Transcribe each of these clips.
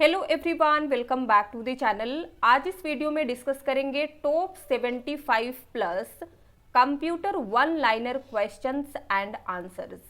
Hello everyone, welcome back to the channel. आज इस video में डिस्कस करेंगे top 75 plus computer one liner questions and answers.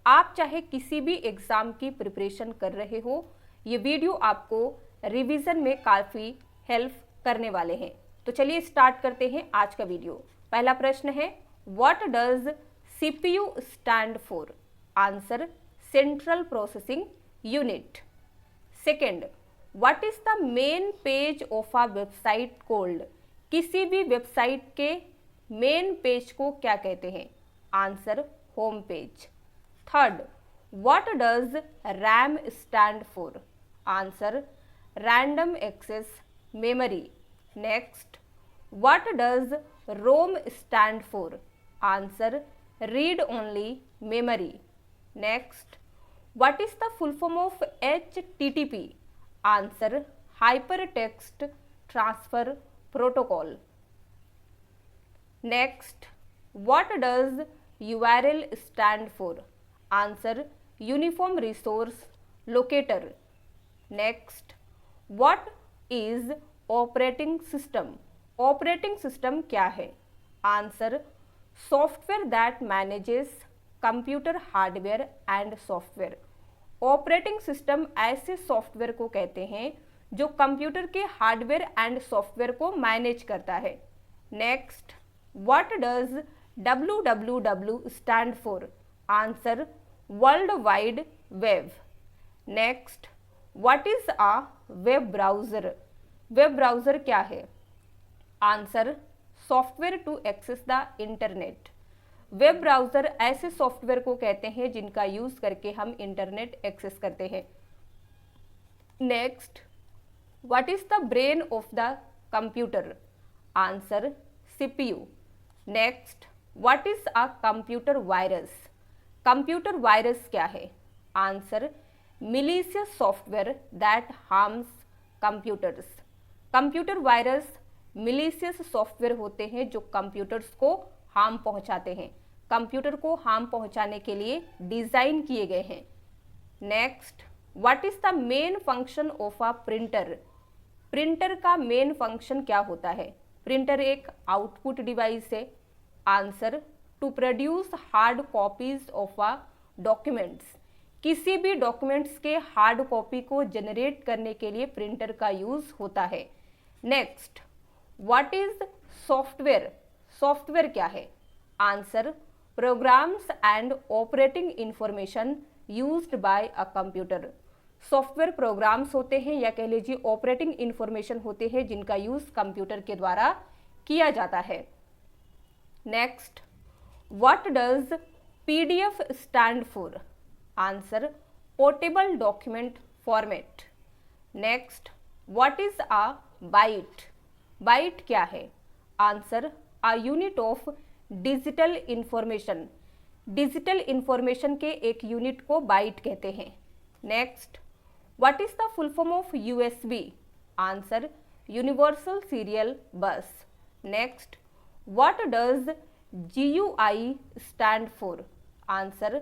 आप चाहे किसी भी एग्जाम की प्रिपरेशन कर रहे हो, ये वीडियो आपको रिवीजन में काफ़ी हेल्प करने वाले हैं। तो चलिए स्टार्ट करते हैं आज का वीडियो। पहला प्रश्न है, what does CPU stand for? Answer, central processing unit. Second, what is the main page of a website cold? किसी भी वेबसाइट के मेन पेज को क्या कहते हैं? Answer, home page. Third, what does RAM stand for? Answer, random access memory. Next, what does ROM stand for? Answer, read only memory. Next, what is the full form of HTTP? Answer, hypertext transfer protocol. Next, what does URL stand for? Answer, uniform resource locator. Next, what is operating system? Operating system क्या है? Answer, software that manages computer hardware and software. Operating system ऐसे software को कहते हैं जो computer के hardware and software को manage करता है। Next, what does www stand for? Answer, world wide web. Next, what is a web browser? Web browser क्या है? Answer, software to access the internet. Web browser ऐसे software को कहते हैं जिनका यूज़ करके हम इंटरनेट एक्सेस करते हैं। Next, what is the brain of the computer? Answer, CPU. Next, what is a computer virus? Computer virus क्या है? Answer, malicious software that harms computers. Computer virus malicious software होते हैं जो computers को harm पहुंचाते हैं, कंप्यूटर को harm पहुंचाने के लिए डिज़ाइन किए गए हैं। Next, what is the main function of a printer? Printer का मेन फंक्शन क्या होता है? प्रिंटर एक आउटपुट डिवाइस है। Answer, to produce hard copies of a documents. किसी भी डॉक्यूमेंट्स के हार्ड कॉपी को जनरेट करने के लिए प्रिंटर का यूज होता है। Next, what is software? Software क्या है? Answer, programs and operating information used by a computer. Software programs होते हैं या कह लीजिए ऑपरेटिंग इंफॉर्मेशन होते हैं जिनका यूज कंप्यूटर के द्वारा किया जाता है। Next, what does PDF stand for? Answer, portable document format. Next, what is a byte? Byte क्या है? Answer, a unit of digital information. Digital information के एक यूनिट को बाइट कहते हैं। Next, what is the full form of USB? Answer, universal serial bus. Next, what does GUI stand for? Answer,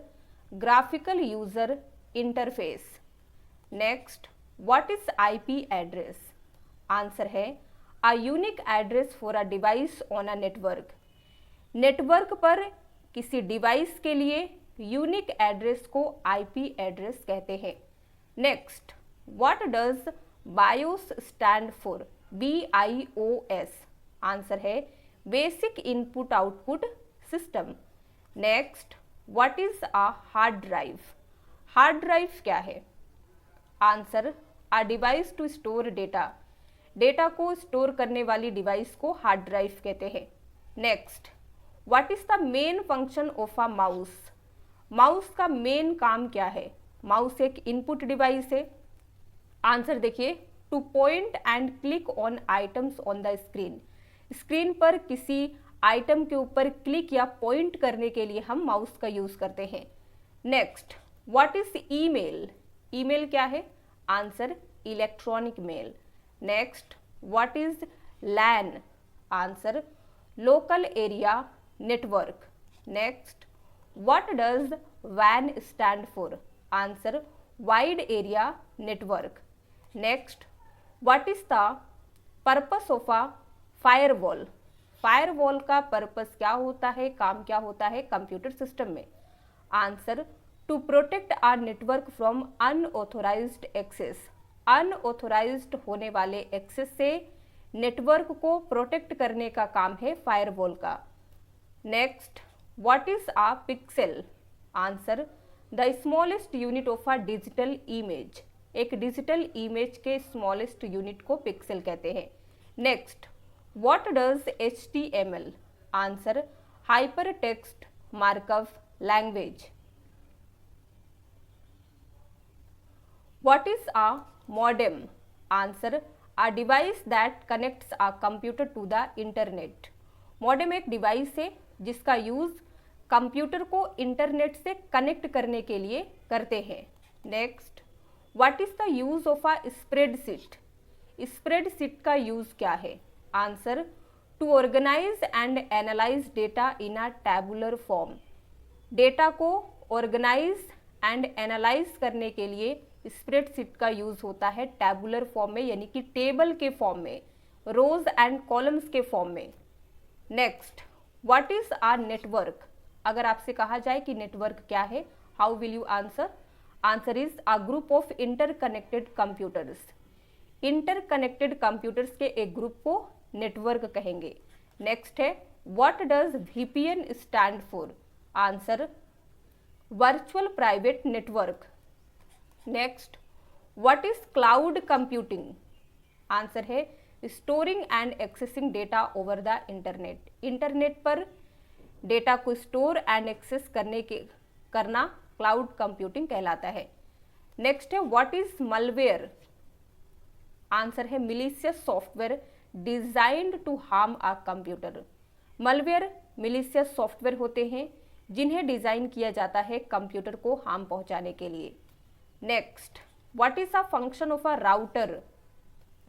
graphical user interface. Next, what is IP address? Answer है, a unique address for a device on a network। Network पर किसी device के लिए unique address को IP address कहते हैं। Next, what does BIOS stand for? BIOS। Answer है, basic input output system. Next, what is a hard drive? Hard drive क्या है? Answer, a device to store data. Data को store करने वाली device को hard drive कहते हैं। Next, what is the main function of a mouse? Mouse का main काम क्या है? माउस एक इनपुट डिवाइस है। आंसर देखिए, two point and click on items on the screen. Screen पर किसी आइटम के ऊपर क्लिक या पॉइंट करने के लिए हम माउस का यूज करते हैं। Next, what is email? Email क्या है? Answer, electronic mail. Next, what is LAN? Answer, local area network. Next, what does वैन stand for? Answer, wide area network. Next, what is the purpose of a firewall? Firewall का purpose क्या होता है, काम क्या होता है कंप्यूटर सिस्टम में? Answer, to protect our network from unauthorised access. Unauthorised होने वाले एक्सेस से नेटवर्क को प्रोटेक्ट करने का काम है फायरवॉल का। Next, what is a pixel? Answer, the smallest unit of a digital image. एक डिजिटल इमेज के स्मॉलेस्ट यूनिट को पिक्सेल कहते हैं। Next, what does HTML? Answer, hyper text markup language. What is a modem? Answer, a device that connects a computer to the internet। Modem एक device है जिसका use computer को internet से connect करने के लिए करते हैं। Next, what is the use of a spreadsheet? Spreadsheet का यूज क्या है? Answer, to organise and analyse data in a tabular form. Data को ऑर्गेनाइज एंड एनालाइज करने के लिए स्प्रेडशीट का यूज होता है टैबुलर फॉर्म में, यानी कि टेबल के फॉर्म में, रोज एंड कॉलम्स के फॉर्म में। Next, what is a network? अगर आपसे कहा जाए कि नेटवर्क क्या है, how will you answer? Answer is a group of interconnected computers. Interconnected computers के एक ग्रुप को नेटवर्क कहेंगे। नेक्स्ट है, what does VPN stand for? Answer, virtual private network. Next, what is cloud computing? Answer है, storing and accessing data over the internet. Internet पर data को store and access करना cloud computing कहलाता है। Next है, what is malware? Answer है, malicious software designed to harm a computer. Malware malicious software होते हैं जिन्हें डिजाइन किया जाता है कंप्यूटर को हार्म पहुंचाने के लिए। Next, what is a function of a router?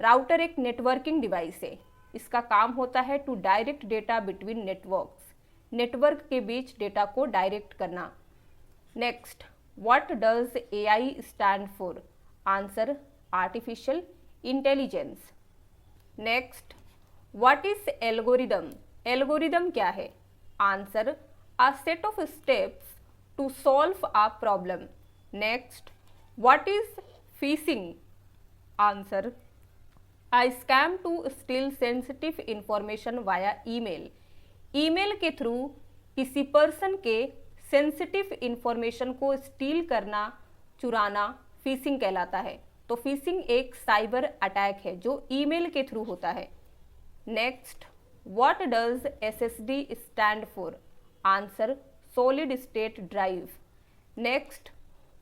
Router एक नेटवर्किंग डिवाइस है। इसका काम होता है to direct data between networks. Network के बीच डेटा को डायरेक्ट करना। Next, what does AI stand for? Answer, artificial intelligence. Next, what is algorithm? Algorithm क्या है? Answer, a set of steps to solve a problem. Next, what is phishing? Answer, a scam to steal sensitive information via email। Email के through किसी person के sensitive information को steel करना, चुराना fishing कहलाता है। तो फिशिंग एक साइबर अटैक है जो ईमेल के थ्रू होता है। Next, what does SSD stand for? Answer, solid state drive. Next,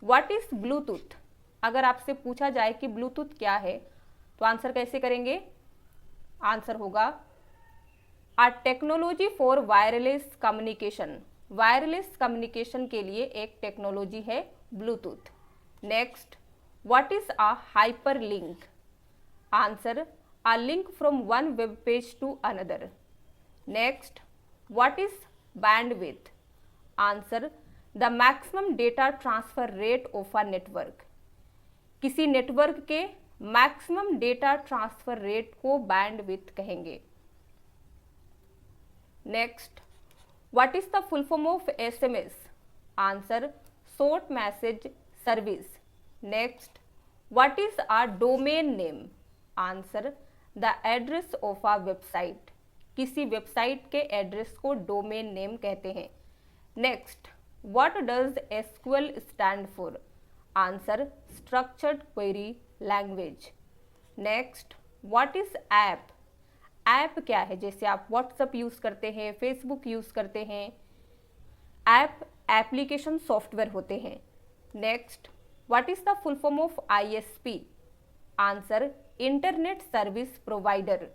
what is Bluetooth? अगर आपसे पूछा जाए कि ब्लूटूथ क्या है तो आंसर कैसे करेंगे? आंसर होगा, a technology for wireless communication. Wireless communication के लिए एक टेक्नोलॉजी है Bluetooth. Next, what is a hyperlink? Answer, a link from one web page to another. Next, what is bandwidth? Answer, the maximum data transfer rate of a network. किसी network के maximum data transfer rate को bandwidth कहेंगे। Next, what is the full form of SMS? Answer, short message service. Next, what is a domain name? Answer, the address of a website. किसी website के address को domain name कहते हैं। Next, what does SQL stand for? Answer, structured query language. Next, what is app? App क्या है? जैसे आप WhatsApp use करते हैं, फेसबुक यूज करते हैं, ऐप एप्लीकेशन सॉफ्टवेयर होते हैं। Next, what is the full form of ISP? Answer, internet service provider.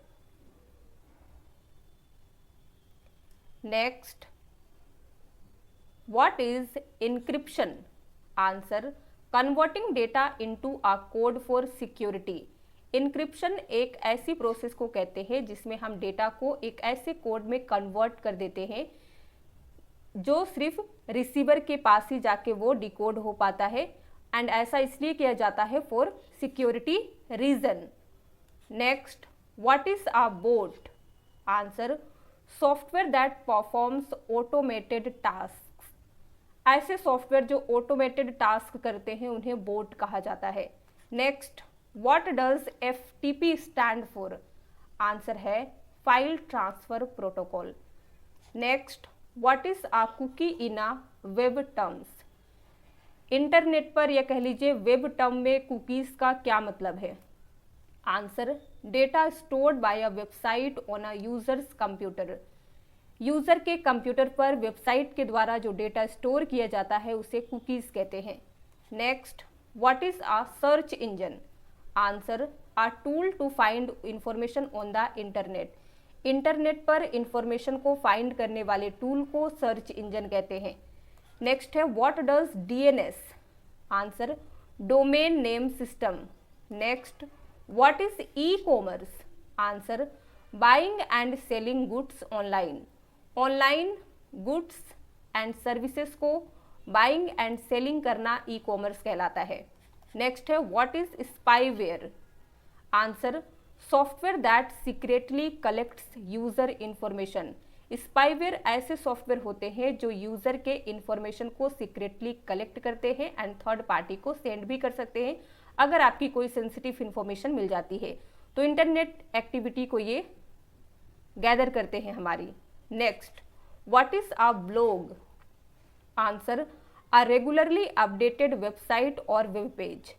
Next, what is encryption? Answer, converting data into a code for security. Encryption एक ऐसी process को कहते हैं जिसमें हम डेटा को एक ऐसे कोड में कन्वर्ट कर देते हैं जो सिर्फ रिसीवर के पास ही जाके वो डिकोड हो पाता है एंड ऐसा इसलिए किया जाता है for security reason. Next, what is a bot? Answer, software that performs automated task. ऐसे सॉफ्टवेयर जो ऑटोमेटेड टास्क करते हैं उन्हें बोट कहा जाता है। Next, what does FTP stand for? Answer है file transfer protocol. Next, what is a cookie in a web terms? Internet पर या कह लीजिए वेब टर्म में कुकीज का क्या मतलब है? Answer, data stored bye a website on a users computer. User के कंप्यूटर पर वेबसाइट के द्वारा जो डेटा स्टोर किया जाता है उसे कुकीज कहते हैं। Next, what is a search engine? Answer, a tool to find information on the internet. Internet पर इंफॉर्मेशन को फाइंड करने वाले टूल को सर्च इंजन कहते हैं। नेक्स्ट है, what does DNS? Answer, domain name system. Next, what is e-commerce? Answer, buying and selling goods online. Online goods and services को buying and selling करना ई-कॉमर्स कहलाता है। नेक्स्ट है, what is spyware? Answer, software that secretly collects user information. Spyware ऐसे software होते हैं जो user के इंफॉर्मेशन को सीक्रेटली कलेक्ट करते हैं एंड थर्ड पार्टी को सेंड भी कर सकते हैं अगर आपकी कोई सेंसिटिव इंफॉर्मेशन मिल जाती है तो इंटरनेट एक्टिविटी को ये गैदर करते हैं हमारी। Next, what is a blog? Answer, a regularly updated website और वेब पेज।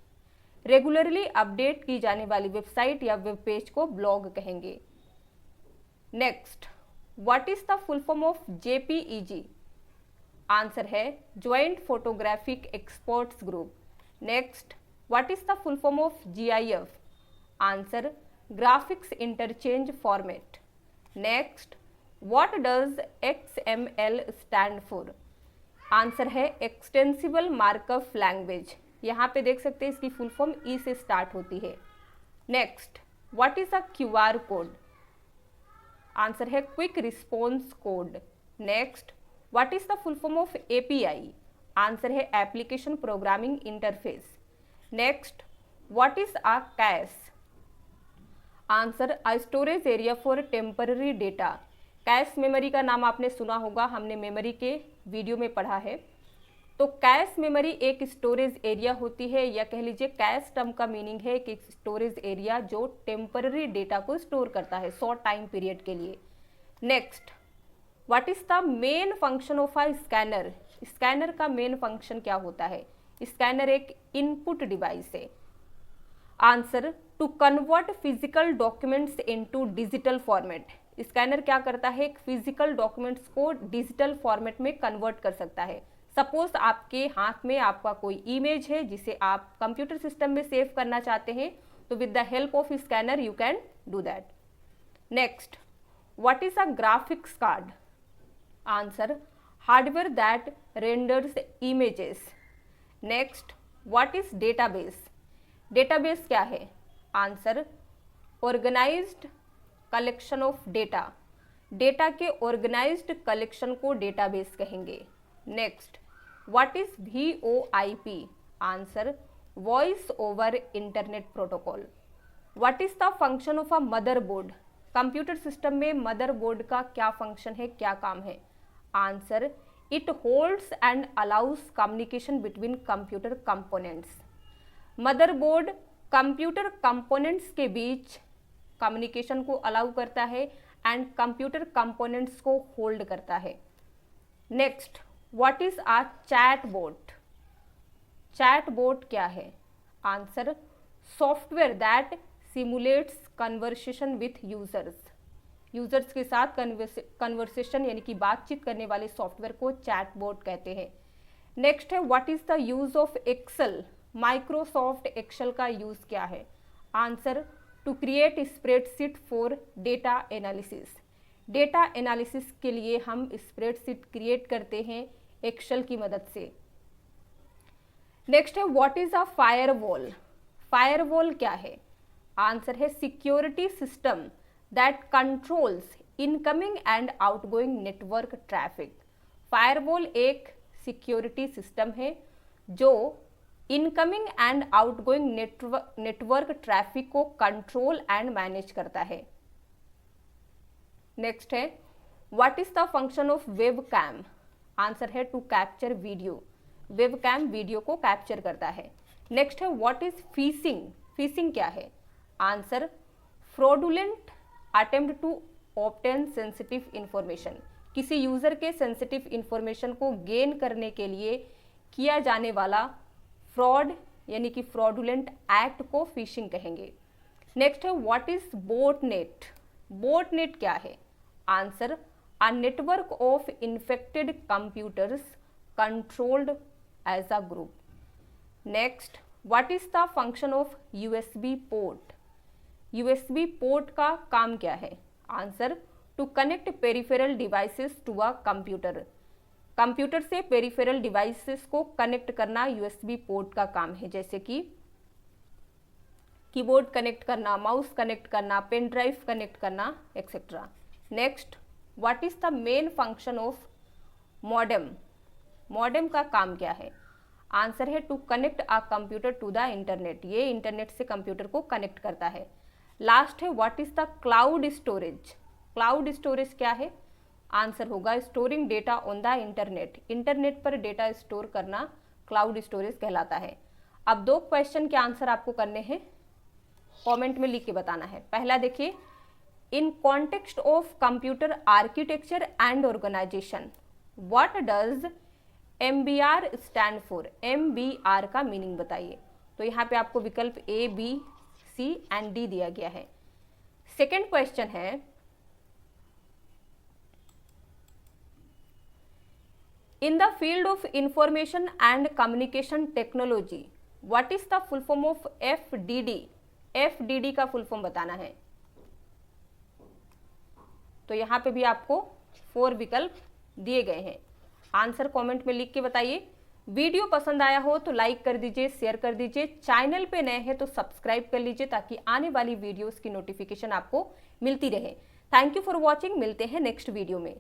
रेगुलरली अपडेट की जाने वाली वेबसाइट या वेब पेज को ब्लॉग कहेंगे। Next, what is the full form of JPEG? Answer है joint photographic experts group. Next, what is the full form of GIF? Answer, graphics interchange format. Next, what does XML stand for? Answer है extensible markup language. यहाँ पे देख सकते हैं इसकी full form E से start होती है। Next, what is a QR code? Answer है quick response code. Next, what is the full form of API? Answer है application programming interface. Next, what is a cache? Answer, a storage area for temporary data. Cache memory का नाम आपने सुना होगा, हमने memory के video में पढ़ा है। तो कैश मेमोरी एक स्टोरेज एरिया होती है या कह लीजिए कैश टर्म का मीनिंग है कि स्टोरेज एरिया जो टेम्पररी डेटा को स्टोर करता है शॉर्ट टाइम पीरियड के लिए। Next, what is the main function of a scanner? Scanner का मेन फंक्शन क्या होता है? स्कैनर एक इनपुट डिवाइस है। Answer, to convert physical documents into digital format. Scanner क्या करता है? एक फिजिकल डॉक्यूमेंट्स को डिजिटल फॉर्मेट में कन्वर्ट कर सकता है। सपोज आपके हाथ में आपका कोई इमेज है जिसे आप कंप्यूटर सिस्टम में सेव करना चाहते हैं तो with the help of scanner you can do that. Next, what is a graphics card? Answer, hardware that renders images. Next, what is database? Database क्या है? Answer, organised collection of data. Data के organised collection को database कहेंगे। Next, what is VoIP? Answer, voice over internet protocol. What is the function of a motherboard? Computer system में motherboard का क्या function है, क्या काम है? Answer, it holds and allows communication between computer components. Motherboard computer components के बीच communication को अलाउ करता है एंड कंप्यूटर कंपोनेंट्स को होल्ड करता है। Next, what is a chatbot? Chatbot क्या है? Answer, software that simulates conversation with users. Users के साथ कन्वर्सेशन यानी कि बातचीत करने वाले सॉफ्टवेयर को चैटबॉट कहते हैं। नेक्स्ट है, what is the use of Excel? Microsoft Excel का यूज क्या है? Answer, to create spreadsheet for data analysis. Data analysis के लिए हम स्प्रेडशीट क्रिएट करते हैं एक्सेल की मदद से। नेक्स्ट है, what is a firewall? Firewall क्या है? आंसर है, security system that controls incoming and outgoing network traffic. Firewall एक सिक्योरिटी सिस्टम है जो incoming and outgoing network traffic को कंट्रोल एंड मैनेज करता है। नेक्स्ट है what is the function of webcam? Answer है to capture video. Webcam video को capture करता है। नेक्स्ट है व्हाट इज फिशिंग? फिशिंग क्या है? Answer fraudulent attempt to obtain sensitive information. किसी यूजर के सेंसिटिव इंफॉर्मेशन को गेन करने के लिए किया जाने वाला फ्रॉड यानी कि फ्रॉडुलेंट एक्ट को फिशिंग कहेंगे। नेक्स्ट है व्हाट इज बोटनेट? बोटनेट क्या है? Answer a network of infected computers controlled as a group. Next what is the function of USB port? USB port का काम क्या है? Answer to connect peripheral devices to a computer. Computer से peripheral devices को connect करना USB port का काम है, जैसे कि कीबोर्ड कनेक्ट करना, माउस कनेक्ट करना, पेन ड्राइव कनेक्ट करना etcetera. Next what is the main function of modem? Modem का काम क्या है? आंसर है to connect a computer to the internet. ये इंटरनेट से कंप्यूटर को कनेक्ट करता है। लास्ट है what is the cloud storage? Cloud storage क्या है? आंसर होगा storing data on the internet. Internet पर डेटा स्टोर करना क्लाउड स्टोरेज कहलाता है। अब 2 क्वेश्चन के आंसर आपको करने हैं, कमेंट में लिख के बताना है। पहला देखिए, in context of computer architecture and organisation what does MBR stand for? MBR का मीनिंग बताइए। तो यहाँ पे आपको विकल्प A, B, C and D दिया गया है। सेकेंड क्वेश्चन है, in the field of information and communication technology what is the full form of FDD? FDD का फुल फॉर्म बताना है। तो यहाँ पे भी आपको 4 विकल्प दिए गए हैं। आंसर कमेंट में लिख के बताइए। वीडियो पसंद आया हो तो लाइक कर दीजिए, शेयर कर दीजिए। चैनल पे नए हैं तो सब्सक्राइब कर लीजिए ताकि आने वाली वीडियोस की नोटिफिकेशन आपको मिलती रहे। Thank you for watching. मिलते हैं नेक्स्ट वीडियो में।